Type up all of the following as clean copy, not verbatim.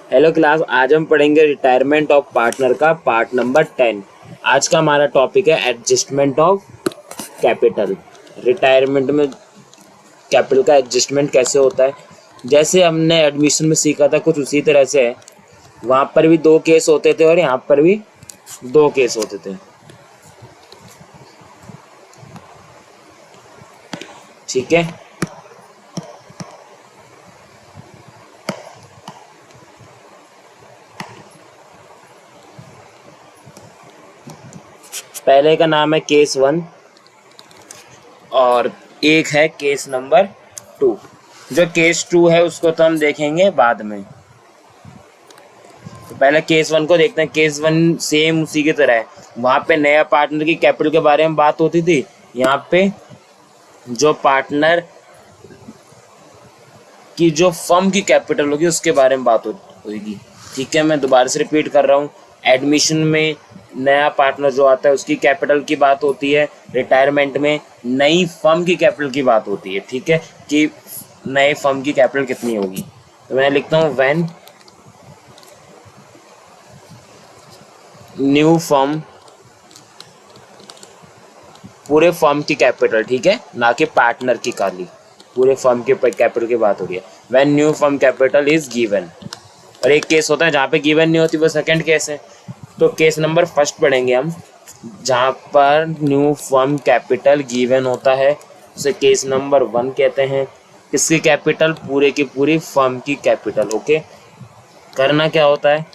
Hello class, आज हम पढ़ेंगे रिटायरमेंट ऑफ पार्टनर का पार्ट नंबर 10। आज का हमारा टॉपिक है एडजस्टमेंट ऑफ कैपिटल। रिटायरमेंट में कैपिटल का एडजस्टमेंट कैसे होता है, जैसे हमने एडमिशन में सीखा था कुछ उसी तरह से है। वहाँ पर भी दो केस होते थे और यहाँ पर भी दो केस होते थे। ठीक है, पहले का नाम है केस 1 और एक है केस नंबर 2। जो केस 2 है उसको तो हम देखेंगे बाद में। तो पहले केस 1 को देखते हैं। केस 1 सेम उसी की तरह है। वहां पे नया पार्टनर की कैपिटल के बारे में बात होती थी। यहाँ पे जो पार्टनर की जो फर्म की कैपिटल होगी उसके बारे में बात होगी। ठीक है, मैं दोबारा से रिपीट कर रहा हूँ। एडमिशन में नया पार्टनर जो आता है उसकी कैपिटल की बात होती है। रिटायरमेंट में नई फर्म की कैपिटल की बात होती है। ठीक है, कि नए फर्म की कैपिटल कितनी होगी। तो मैं लिखता हूँ व्हेन न्यू फर्म, पूरे फर्म की कैपिटल, ठीक है, ना कि पार्टनर की खाली, पूरे फर्म के कैपिटल की बात हो रही है। When new firm capital is given. और एक केस होता है जहाँ पे गिवन नहीं होती, वो सेकंड केस है। तो केस नंबर फर्स्ट पढ़ेंगे हम, जहाँ पर न्यू फर्म कैपिटल गिवन होता है, उसे केस नंबर 1 कहते हैं। किसकी कैपिटल? पूरे की पूरी फर्म की कैपिटल। ओके, करना क्या होता है?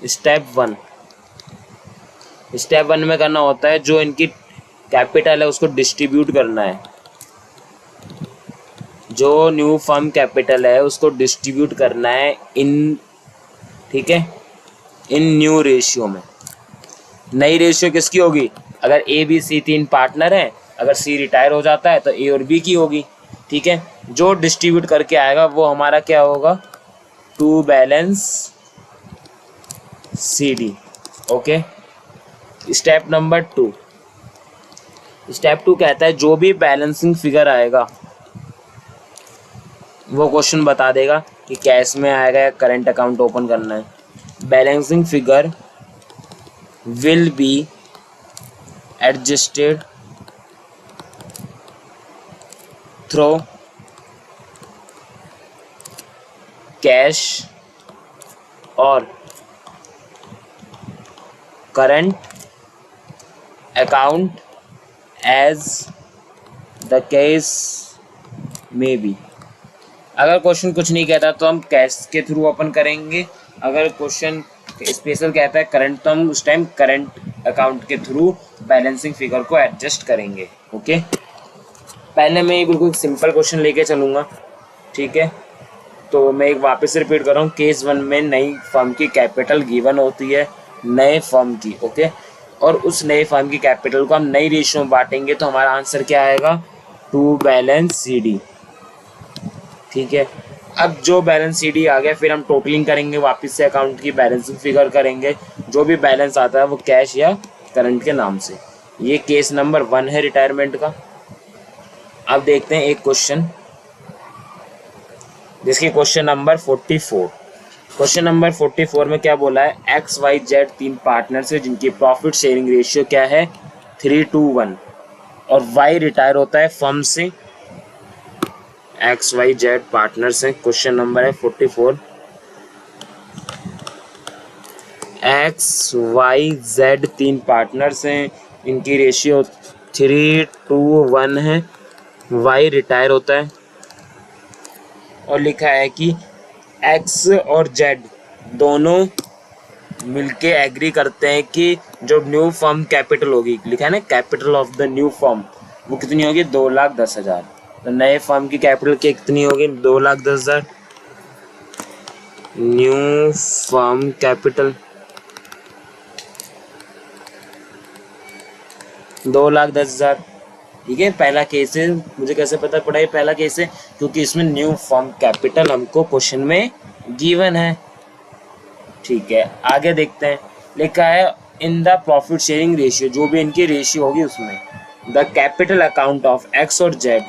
स्टेप वन में करना होता है, जो इनकी कैपिटल है उसको डिस्ट्रीब्यूट करना है। जो न्यू फर्म कैपिटल है उसको डिस्ट्रीब्यूट करना है इन, ठीक है, इन न्यू रेशियो में। नई रेशियो किसकी होगी? अगर ए बी सी 3 पार्टनर हैं, अगर सी रिटायर हो जाता है तो ए और बी की होगी। ठीक है, जो डिस्ट्रीब्यूट करके आएगा वो हमारा क्या होगा? To balance c d. Okay, step number 2। Step 2 कहता है जो भी बैलेंसिंग फिगर आएगा वो क्वेश्चन बता देगा कि कैश में आएगा या करंट अकाउंट ओपन करना है। Balancing figure will be adjusted through cash और current account as the case may be. अगर क्वेश्चन कुछ नहीं कहता तो हम कैश के थ्रू ओपन करेंगे। अगर क्वेश्चन स्पेशल कहता है करंट, तो हम उस टाइम करंट अकाउंट के थ्रू बैलेंसिंग फिगर को एडजस्ट करेंगे। ओके, पहले मैं बिल्कुल सिंपल क्वेश्चन लेके चलूँगा। ठीक है, तो मैं एक वापस रिपीट कर रहा हूँ। केस 1 में नई फर्म की कैपिटल गिवन होती है, नए फर्म की। ओके, और उस नए फर्म की कैपिटल को हम नई रेशियो में बांटेंगे तो हमारा आंसर क्या आएगा? To balance c d. ठीक है, अब जो बैलेंस सी डी आ गया, फिर हम टोटलिंग करेंगे, वापस से अकाउंट की बैलेंसिंग फिगर करेंगे। जो भी बैलेंस आता है वो कैश या करंट के नाम से। ये केस नंबर 1 है रिटायरमेंट का। अब देखते हैं एक क्वेश्चन, जिसकी क्वेश्चन नंबर 44। क्वेश्चन नंबर 44 में क्या बोला है? एक्स वाई जेड 3 पार्टनर्स है जिनकी प्रॉफिट शेयरिंग रेशियो क्या है? 3:1। और वाई रिटायर होता है फर्म से। एक्स वाई जेड पार्टनर्स हैं। क्वेश्चन नंबर है 44। एक्स वाई जेड 3 पार्टनर्स हैं, इनकी रेशियो 3:1 है। वाई रिटायर होता है और लिखा है कि एक्स और जेड दोनों मिलके एग्री करते हैं कि जो न्यू फर्म कैपिटल होगी, लिखा है ना capital of the new firm, वो कितनी होगी? 2,10,000। तो नए फर्म की कैपिटल कितनी होगी? 2,10,000। New firm capital 2,10,000। ठीक है, पहला केस है। मुझे कैसे पता पड़ा ये पहला केस है? क्योंकि इसमें न्यू फर्म कैपिटल हमको क्वेश्चन में गिवन है। ठीक है, आगे देखते हैं। लिखा है in the profit sharing ratio, जो भी इनकी रेशियो होगी उसमें the capital account of x और जेड,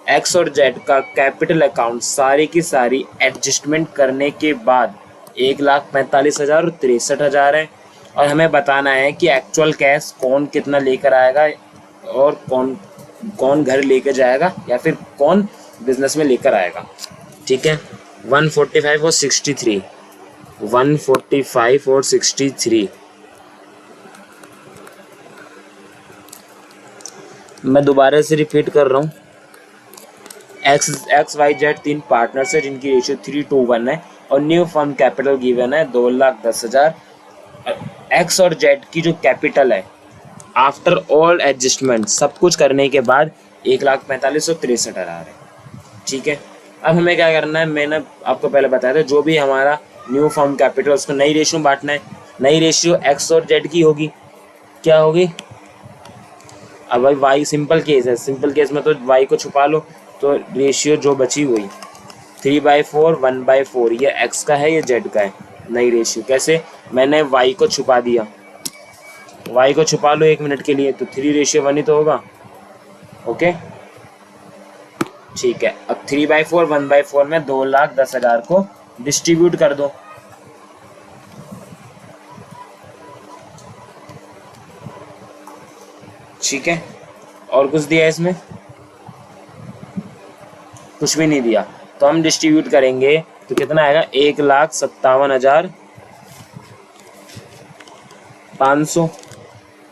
एक्स और जेड का कैपिटल अकाउंट सारी की सारी एडजस्टमेंट करने के बाद 1,45,000 और 63,000 है। और हमें बताना है कि एक्चुअल कैश कौन कितना लेकर आएगा और कौन कौन घर लेकर जाएगा या फिर कौन बिजनेस में लेकर आएगा। ठीक है, 145 और 63, 145 और 63। मैं दोबारा से रिपीट कर रहा हूँ। एक्स वाई जेड 3 पार्टनर्स है जिनकी रेशियो 3:1 है और न्यू फर्म कैपिटल गिवन है 2,10,000। एक्स और जेड की जो कैपिटल है आफ्टर ऑल एडजस्टमेंट सब कुछ करने के बाद 1,45,63,000 है। ठीक है, अब हमें क्या करना है, मैंने आपको पहले बताया था जो भी हमारा न्यू फर्म कैपिटल उसको नई रेशियो में बांटना है। नई रेशियो एक्स और जेड की होगी, क्या होगी? अब भाई वाई सिंपल केस है, सिंपल केस में तो वाई को छुपा लो, तो रेशियो जो बची हुई 3/4 1/4, ये एक्स का है ये जेड का है। नई रेशियो कैसे? मैंने वाई को छुपा दिया, वाई को छुपा लो 1 मिनट के लिए, तो 3:1 ही तो होगा। ओके ठीक है, अब 3/4 1/4 में 2,10,000 को डिस्ट्रीब्यूट कर दो। ठीक है, और कुछ दिया इसमें? कुछ भी नहीं दिया, तो हम डिस्ट्रीब्यूट करेंगे तो कितना आएगा? 1,57,500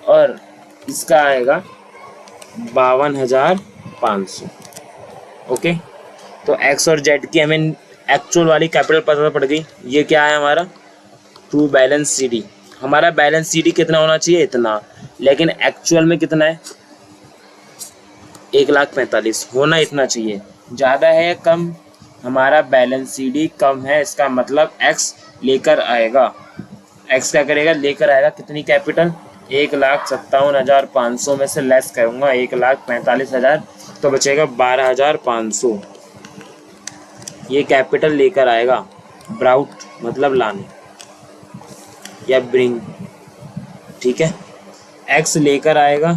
और इसका आएगा 52,500। ओके, तो एक्स और जेड की हमें एक्चुअल वाली कैपिटल पता पड़ गई। ये क्या है हमारा? To balance c d. हमारा बैलेंस सी डी कितना होना चाहिए? इतना, लेकिन एक्चुअल में कितना है? 1,45,000 होना इतना चाहिए। ज़्यादा है या कम? हमारा बैलेंस सी डी कम है, इसका मतलब एक्स लेकर आएगा। एक्स क्या करेगा? लेकर आएगा कितनी कैपिटल? 1,57,500 में से लेस करूँगा 1,45,000, तो बचेगा 12,500। ये कैपिटल लेकर आएगा, ब्राउट मतलब लाने या ब्रिंग। ठीक है, एक्स लेकर आएगा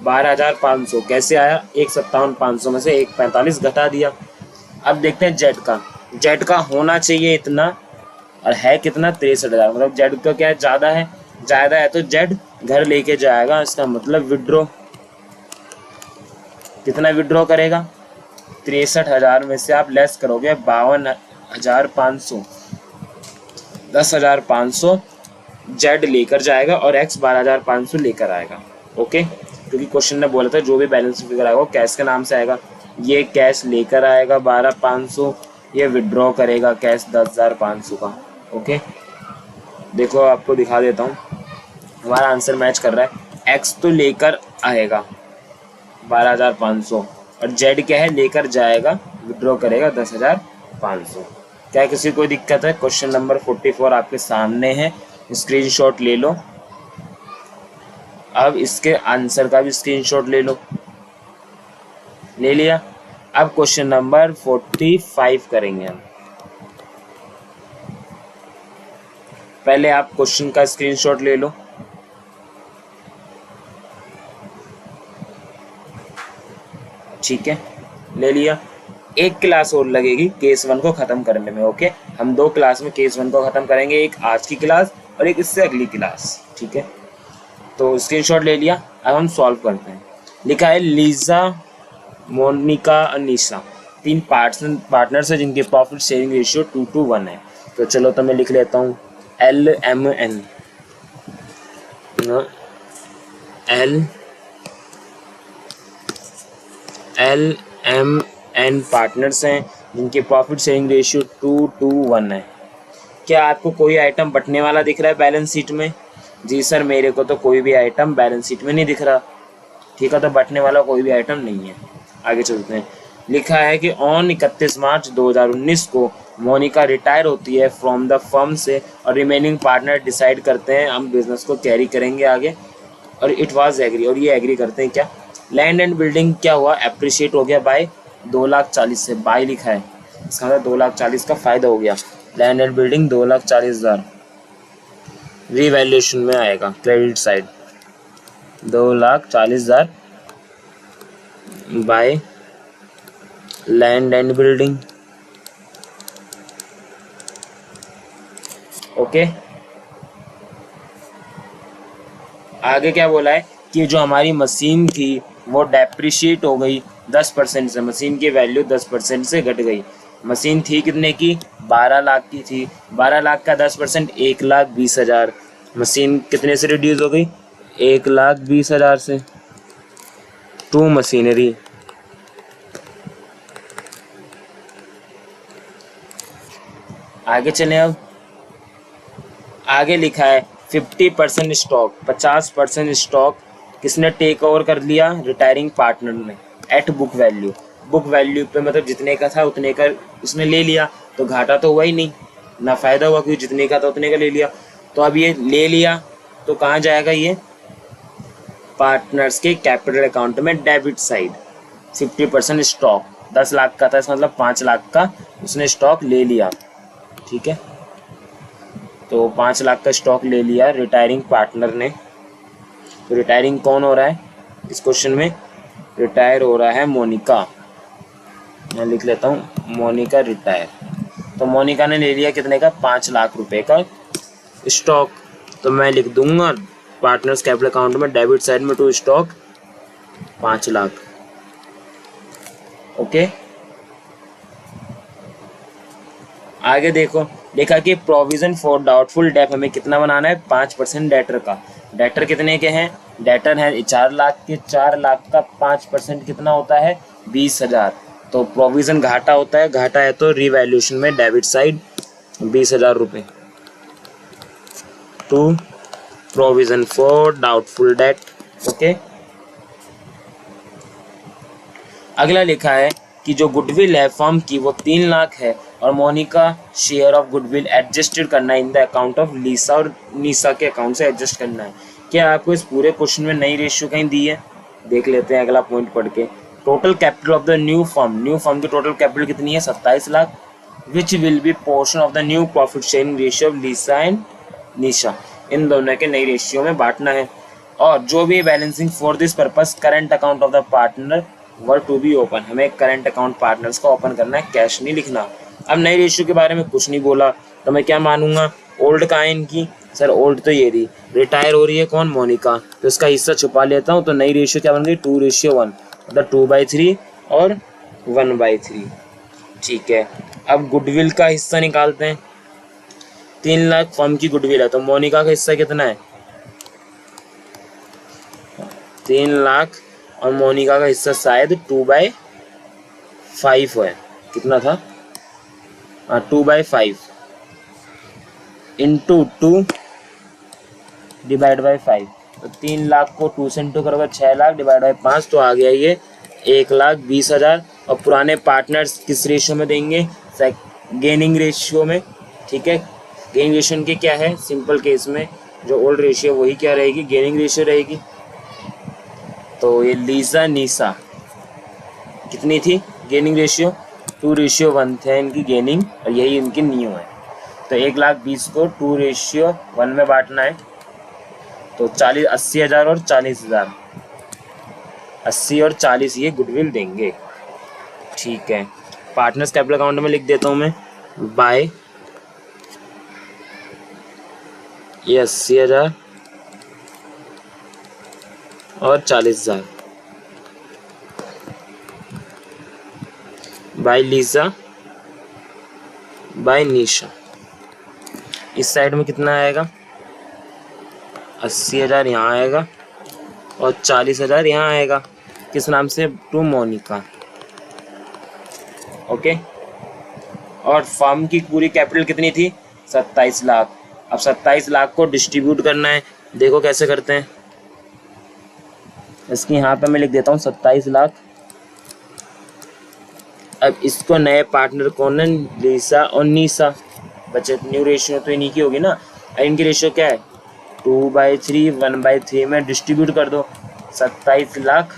12,500। कैसे आया? 1,57,500 में से 1,45 घटा दिया। अब देखते हैं जेड का। जेड का होना चाहिए इतना और है कितना? 63,000। मतलब जेड का क्या है? ज़्यादा है, ज़्यादा है तो जेड घर लेके जाएगा। इसका मतलब विड्रॉ, कितना विड्रॉ करेगा? 63,000 में से आप लेस करोगे 52,500, 10,500 जेड लेकर जाएगा और एक्स 12,500 लेकर आएगा। ओके, क्योंकि क्वेश्चन ने बोला था जो भी बैलेंस फिगर आएगा वो कैश के नाम से आएगा। ये कैश लेकर आएगा 12,500, ये विड्रॉ करेगा कैश 10,500 का। ओके, देखो आपको दिखा देता हूँ, हमारा आंसर मैच कर रहा है। एक्स तो लेकर आएगा 12,500 और जेड क्या है? लेकर जाएगा, विड्रॉ करेगा 10,500। क्या किसी को दिक्कत है? क्वेश्चन नंबर 44 आपके सामने है, स्क्रीनशॉट ले लो। अब इसके आंसर का भी स्क्रीनशॉट ले लो। ले लिया? अब क्वेश्चन नंबर 45 करेंगे हम। पहले आप क्वेश्चन का स्क्रीनशॉट ले लो। ठीक है, ले लिया। एक क्लास और लगेगी केस 1 को ख़त्म करने में। ओके, हम 2 क्लास में केस 1 को ख़त्म करेंगे, एक आज की क्लास और एक इससे अगली क्लास। ठीक है, तो स्क्रीनशॉट ले लिया। अब हम सॉल्व करते हैं। लिखा है लीजा, मोनिका और निशा 3 पार्टनर्स है जिनकी प्रॉफिट शेयरिंग रेशियो 2:1 है। तो चलो तो मैं लिख लेता हूँ LMN, LMN पार्टनर्स हैं जिनकी प्रॉफिट शेयरिंग रेशियो 2:1 है। क्या आपको कोई आइटम बटने वाला दिख रहा है बैलेंस शीट में? जी सर, मेरे को तो कोई भी आइटम बैलेंस शीट में नहीं दिख रहा। ठीक है, तो बटने वाला कोई भी आइटम नहीं है। आगे चलते हैं। लिखा है कि ऑन 31 मार्च 2019 को मोनिका रिटायर होती है फ्रॉम द फर्म से और रिमेनिंग पार्टनर डिसाइड करते हैं हम बिजनेस को कैरी करेंगे आगे, और इट वाज एग्री, और ये एग्री करते हैं। क्या? लैंड एंड बिल्डिंग क्या हुआ? अप्रिशिएट हो गया बाय 2,40,000 से। बाय लिखा है, इसका मतलब 2,40,000 का फ़ायदा हो गया। लैंड एंड बिल्डिंग 2,40,000 रीवैल्यूएशन में आएगा, credit side 2,40,000 by land and building. Okay, आगे क्या बोला है कि जो हमारी मशीन थी वो डेप्रिशिएट हो गई 10% से, मशीन की वैल्यू 10% से घट गई। मशीन थी कितने की? 12 लाख की थी। 12 लाख का 10% 1,20,000। मशीन कितने से रिड्यूस हो गई? 1,20,000 से। To machinery. आगे चलें, अब आगे लिखा है 50% स्टॉक, 50% स्टॉक किसने टेक ओवर कर लिया? रिटायरिंग पार्टनर ने, at book value. Book value पे मतलब जितने का था उतने का उसने ले लिया, तो घाटा तो हुआ ही नहीं, ना फायदा हुआ, क्योंकि जितने का था उतने का ले लिया। तो अब ये ले लिया तो कहाँ जाएगा? ये पार्टनर्स के कैपिटल अकाउंट में, डेबिट साइड। 50% स्टॉक 10 लाख का था, इसका मतलब 5 लाख का उसने स्टॉक ले लिया। ठीक है, तो 5 लाख का स्टॉक ले लिया रिटायरिंग पार्टनर ने। तो रिटायरिंग कौन हो रहा है इस क्वेश्चन में? रिटायर हो रहा है मोनिका। मैं लिख लेता हूँ मोनिका रिटायर। तो मोनिका ने ले लिया कितने का? 5 लाख रुपए का स्टॉक। तो मैं लिख दूंगा पार्टनर्स कैपिटल अकाउंट में डेबिट साइड में टू स्टॉक 5 लाख। ओके, आगे देखो, देखा कि प्रोविजन फॉर डाउटफुल डेट हमें कितना बनाना है? 5% डेटर का। डेटर कितने के हैं? डेटर है 4 लाख के। 4 लाख का 5% कितना होता है? 20,000। तो प्रोविजन घाटा होता है, घाटा है तो रिवैल्यूएशन में डेबिट साइड 20,000 रुपये to provision for doubtful debt. Okay, अगला लिखा है कि जो गुडविल है फर्म की वो 3 लाख है और Monica share of goodwill adjusted करना है in the account of Lisa, और नीसा के अकाउंट से एडजस्ट करना है। क्या आपको इस पूरे क्वेश्चन में नई रेशियो कहीं दी है? देख लेते हैं अगला पॉइंट पढ़ के। Total capital of the new firm की टोटल कैपिटल कितनी है? 27 lakh, which will be portion of the new profit sharing ratio of Lisa and Nisha. इन दोनों के नई रेशियो में बांटना है। और जो भी balancing for this purpose current account of the partner were to be open, हमें करंट अकाउंट पार्टनर्स को ओपन करना है, कैश नहीं लिखना। अब नई रेशियो के बारे में कुछ नहीं बोला तो मैं क्या मानूंगा? ओल्ड कहाँ है इनकी? सर ओल्ड तो ये रही, रिटायर हो रही है कौन? मोनिका, तो इसका हिस्सा छुपा लेता हूँ। तो नई रेशियो क्या बन गई? 2:1, मतलब 2/3 और 1/3। ठीक है, अब गुडविल का हिस्सा निकालते हैं। 3 लाख फर्म की गुडविल है, तो मोनिका का हिस्सा कितना है? 3 लाख, और मोनिका का हिस्सा शायद 2/5 है। कितना था? 2/5 इंटू 2 डिवाइड बाई 5। तो 3 लाख को 2 से इंटू करोगे 6 लाख डिवाइड बाई 5, तो आ गया ये 1,20,000। और पुराने पार्टनर्स किस रेशियो में देंगे? गेनिंग रेशियो में। ठीक है, गेनिंग रेशियो के क्या है? सिंपल केस में जो ओल्ड रेशियो वही क्या रहेगी? गेनिंग रेशियो रहेगी। तो ये लीसा नीसा कितनी थी गेनिंग रेशियो? 2:1 थे इनकी गेनिंग, और यही इनकी न्यू है। तो 1,20,000 को 2:1 में बांटना है। तो 80,000 और 40,000, 80 और 40 ये गुडविल देंगे। ठीक है, पार्टनर्स कैपिटल अकाउंट में लिख देता हूँ मैं, बाय ये 80,000 और 40,000 बाय लीजा बाय निशा। इस साइड में कितना आएगा? 80,000 यहाँ आएगा और 40,000 यहाँ आएगा। किस नाम से? टू मोनिका। ओके, और फर्म की पूरी कैपिटल कितनी थी? 27 लाख। अब 27 लाख को डिस्ट्रीब्यूट करना है, देखो कैसे करते हैं। इसकी यहाँ पे मैं लिख देता हूँ 27 लाख। अब इसको नए पार्टनर कौन है? लीसा और नीसा। बचत न्यू रेशियो तो इन्हीं की होगी ना। इनकी रेशियो क्या है? 2/3 1/3 में डिस्ट्रीब्यूट कर दो। 27 लाख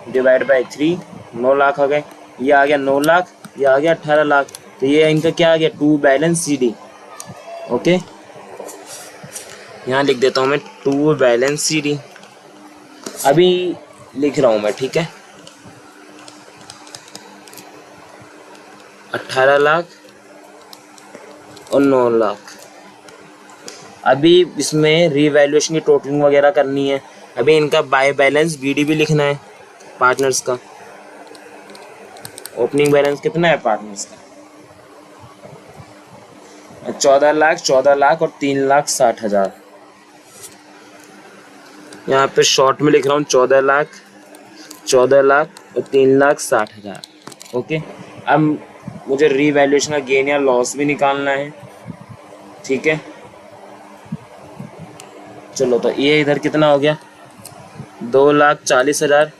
डिवाइड बाई 3, 9 लाख आ गए। ये आ गया 9 लाख, ये आ गया 18 लाख। तो ये इनका क्या आ गया? To balance CD। ओके, यहाँ लिख देता हूँ मैं टू बैलेंस CD। अभी लिख रहा हूँ मैं, ठीक है। 18 लाख और 9 लाख अभी इसमें रीवैल्यूएशन की टोटलिंग वगैरह करनी है। अभी इनका बाय बैलेंस BD भी लिखना है पार्टनर्स का। ओपनिंग बैलेंस कितना है पार्टनर्स का? 14 लाख, 14 लाख और 3,60,000। यहाँ पे शॉर्ट में लिख रहा हूँ 14 लाख, 14 लाख और 3,60,000। ओके, अब मुझे रीवैल्यूएशन का गेन या लॉस भी निकालना है। ठीक है, चलो तो ये इधर कितना हो गया? 2,40,000।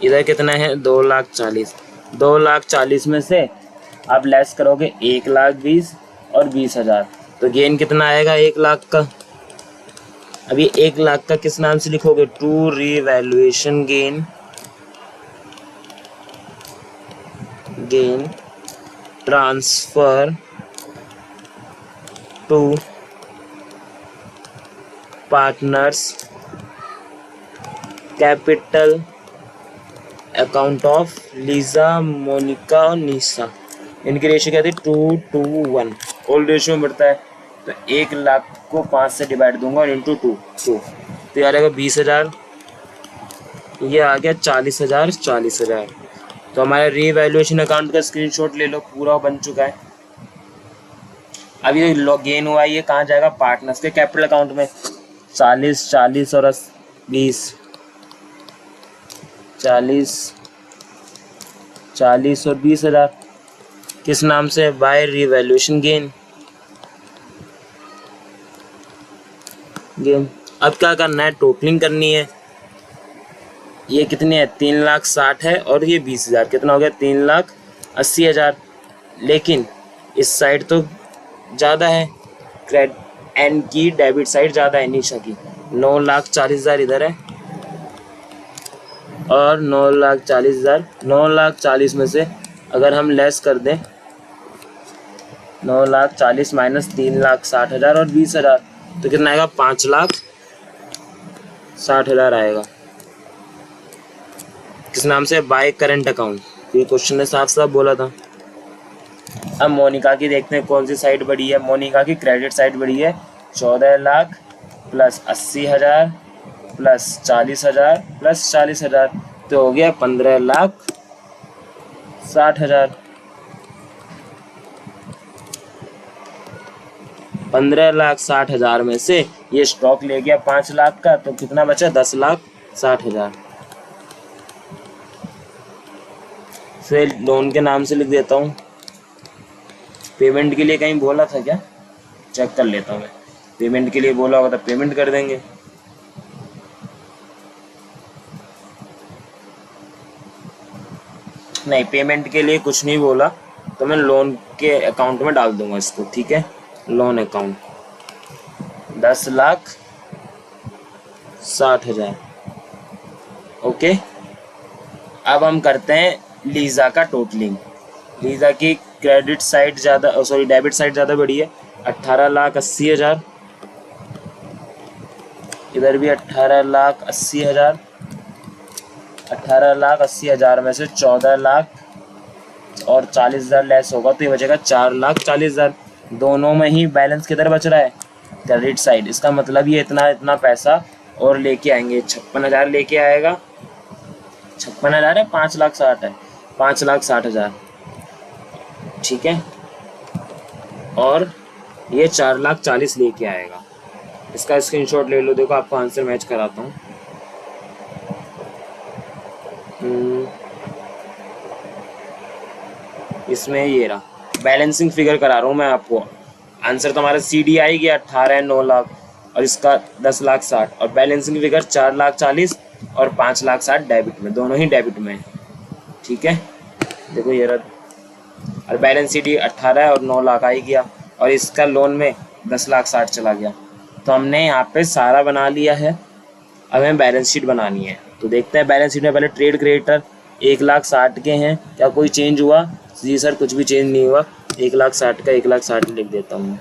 इधर कितना है? 2,40,000। 2,40,000 में से आप लेस करोगे 1,20,000 और 20,000, तो गेन कितना आएगा 1 लाख का? अभी 1 लाख का किस नाम से लिखोगे? To revaluation gain, gain transfer to partners capital account of Liza, Monica और निशा। इनकी रेशियो क्या थी? 2:1। ओल्ड रेशियो में बढ़ता है, तो 1 लाख को 5 से डिवाइड दूंगा और इंटू 2, तो ये आ जाएगा 20,000। ये आ गया 40,000, 40,000। तो हमारे रीवैल्यूएशन अकाउंट का स्क्रीनशॉट ले लो, पूरा बन चुका है। अब ये गेन हुआ, ये कहाँ जाएगा? पार्टनर्स के कैपिटल अकाउंट में। 40, 40 और 20, 40, 40 और 20,000। किस नाम से? By revaluation gain. अब क्या करना है? टोटलिंग करनी है। ये कितनी है? 3,60,000 है और ये 20,000, कितना हो गया? 3,80,000। लेकिन इस साइड तो ज़्यादा है, एन की डेबिट साइड ज़्यादा है निशा की। 9,40,000 इधर है और 9,40,000। 9,40,000 में से अगर हम लेस कर दें 9,40,000 माइनस 3,60,000 और 20,000, तो कितना आएगा? 5,60,000 आएगा। किस नाम से? By current account. ये क्वेश्चन ने साफ साफ बोला था। अब मोनिका की देखते हैं कौन सी साइड बढ़ी है। मोनिका की क्रेडिट साइड बढ़ी है। 14 लाख प्लस 80,000 प्लस 40,000 प्लस 40,000, तो हो गया 15,60,000। 15,60,000 में से ये स्टॉक ले गया 5 लाख का, तो कितना बचा? 10,60,000। फिर लोन के नाम से लिख देता हूँ। पेमेंट के लिए कहीं बोला था क्या? चेक कर लेता हूँ मैं। पेमेंट के लिए बोला होगा तो पेमेंट कर देंगे। नहीं, पेमेंट के लिए कुछ नहीं बोला, तो मैं लोन के अकाउंट में डाल दूंगा इसको। ठीक है, लोन अकाउंट 10,60,000। ओके, अब हम करते हैं लीजा का टोटलिंग। लीजा की क्रेडिट साइड ज़्यादा, सॉरी डेबिट साइड ज़्यादा बड़ी है। 18,80,000, इधर भी 18,80,000। 18,80,000 में से 14 लाख और 40,000 लेस होगा, तो ये बचेगा 4,40,000। दोनों में ही बैलेंस किधर बच रहा है? Credit side. इसका मतलब ये इतना इतना पैसा और लेके आएंगे। 56,000 लेके आएगा। 56,000 है, 5,60,000 है, 5,60,000। ठीक है, और ये 4,40,000 लेके आएगा। इसका स्क्रीनशॉट ले लो, देखो आपको आंसर मैच कराता हूँ। इसमें ये रहा, बैलेंसिंग फिगर करा रहा हूँ मैं आपको। आंसर तो हमारा CD आएगी 18 है, 9 लाख, और इसका 10,60,000, और बैलेंसिंग फिगर 4,40,000 और 5,60,000 डेबिट में, दोनों ही डेबिट में। ठीक है, देखो ये रहा, और बैलेंस CD 18 है और 9 लाख आई गया, और इसका लोन में 10,60,000 चला गया। तो हमने यहाँ पे सारा बना लिया है। अब हमें बैलेंस शीट बनानी है, तो देखते हैं बैलेंस शीट में। पहले ट्रेड क्रेडिटर 1,60,000 के हैं, क्या कोई चेंज हुआ? जी सर, कुछ भी चेंज नहीं हुआ। 1,60,000 का 1,60,000 लिख देता हूँ।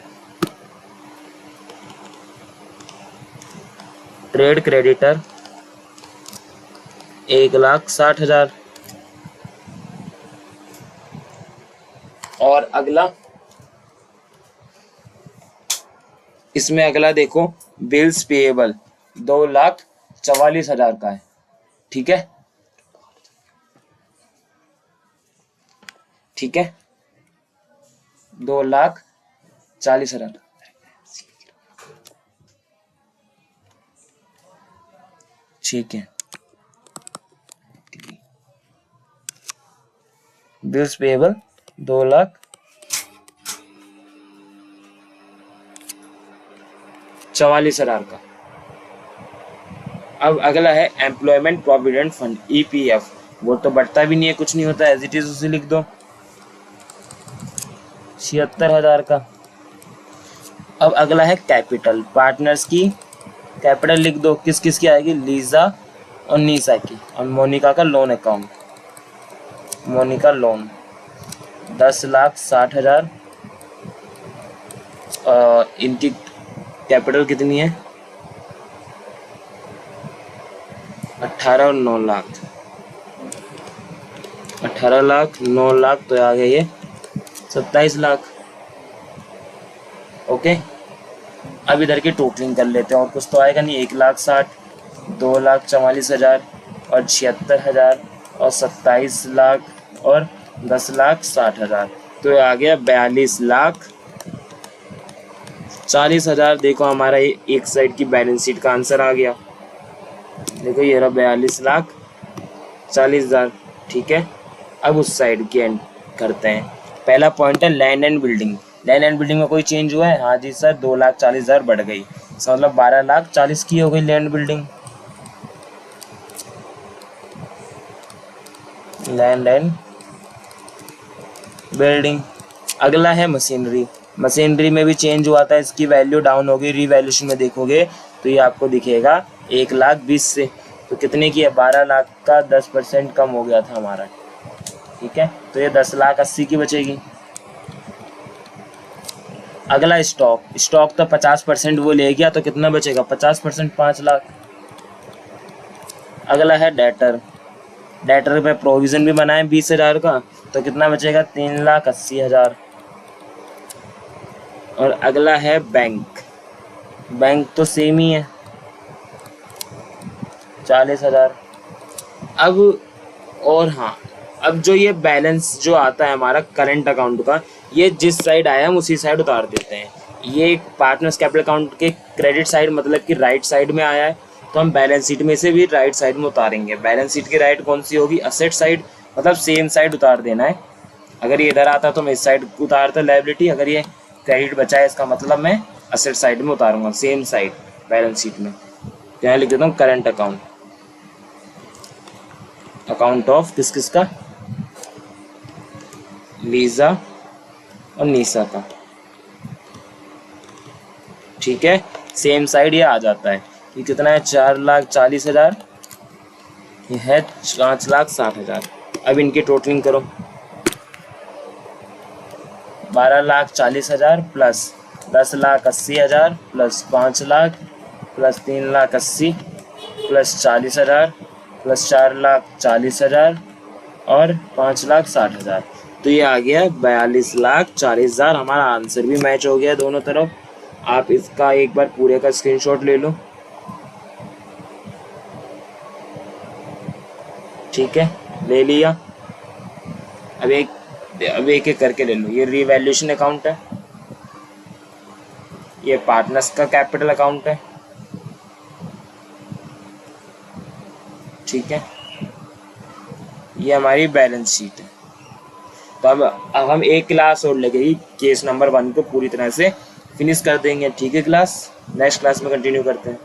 ट्रेड क्रेडिटर 1,60,000, और अगला इसमें अगला देखो, बिल्स पेएबल 2,44,000 का है, ठीक है, ठीक है, 2,40,000, ठीक है। बिल्स पेएबल 2,44,000 का। अब अगला है एम्प्लॉयमेंट प्रोविडेंट फंड EPF, वो तो बढ़ता भी नहीं है, कुछ नहीं होता, एज इट इज उसे लिख दो 76,000 का। अब अगला है कैपिटल, पार्टनर्स की कैपिटल लिख दो, किस किस की आएगी, लीजा और नीसा की, और मोनिका का लोन अकाउंट, मोनिका लोन 10,60,000। इनकी कैपिटल कितनी है, 18 और 9 लाख, 18 लाख 9 लाख तो आ गए ये 27 लाख। ओके, अब इधर की टोटलिंग कर लेते हैं, और कुछ तो आएगा नहीं, 1,60,000, 2,44,000 और 76,000 और 27 लाख और 10,60,000, तो आ गया 42,40,000। देखो हमारा ये एक साइड की बैलेंस शीट का आंसर आ गया, देखो ये रहा 42,40,000, ठीक है। अब उस साइड की एंड करते हैं। पहला पॉइंट है land and building, land and building में कोई चेंज हुआ है, हाँ जी सर, 2,40,000 बढ़ गई, मतलब 12,40,000 की हो गई land building, land and building. अगला है मशीनरी, मशीनरी में भी चेंज हुआ था, इसकी वैल्यू डाउन हो गई, रीवैल्यूएशन में देखोगे तो ये आपको दिखेगा 1,20,000 से, तो कितने की है, 12 लाख का 10% कम हो गया था हमारा, ठीक है, तो ये 10,80,000 की बचेगी। अगला स्टॉक, स्टॉक तो 50% वो ले गया, तो कितना बचेगा, 50%, 5 लाख। अगला है डेटर, डेटर पे प्रोविजन भी बनाए 20,000 का, तो कितना बचेगा, 3,80,000। और अगला है बैंक, बैंक तो सेम ही है 40,000। अब और हाँ, अब जो ये बैलेंस जो आता है हमारा करंट अकाउंट का, ये जिस साइड आया हम उसी साइड उतार देते हैं। ये पार्टनर्स कैपिटल अकाउंट के क्रेडिट साइड मतलब कि राइट साइड में आया है, तो हम बैलेंस शीट में से भी राइट साइड में उतारेंगे। बैलेंस शीट की राइट कौन सी होगी, असेट साइड, मतलब सेम साइड उतार देना है। अगर ये इधर आता तो मैं इस साइड उतारता लायबिलिटी, अगर ये क्रेडिट बचा है इसका मतलब मैं असेट साइड में उतारूंगा, सेम साइड बैलेंस शीट में। यहाँ लिख देता हूँ करंट अकाउंट, अकाउंट ऑफ किस किस का, लीजा और नीसा का, ठीक है, सेम साइड ये आ जाता है। ये कितना है, 4,40,000, ये है 5,60,000। अब इनकी टोटलिंग करो, 12,40,000 plus 10,80,000 plus 5 lakh plus 3,80,000 plus 40,000 plus 4,40,000 और 5,60,000, तो ये आ गया 42,40,000। हमारा आंसर भी मैच हो गया दोनों तरफ। आप इसका एक बार पूरे का स्क्रीनशॉट ले लो, ठीक है, ले लिया। अब एक एक करके ले लो। ये रीवैल्यूएशन अकाउंट है, ये पार्टनर्स का कैपिटल अकाउंट है, ठीक है, ये हमारी बैलेंस शीट है। तो अब हम एक क्लास और लेके केस नंबर 1 को पूरी तरह से फिनिश कर देंगे, ठीक है क्लास। नेक्स्ट क्लास में कंटिन्यू करते हैं।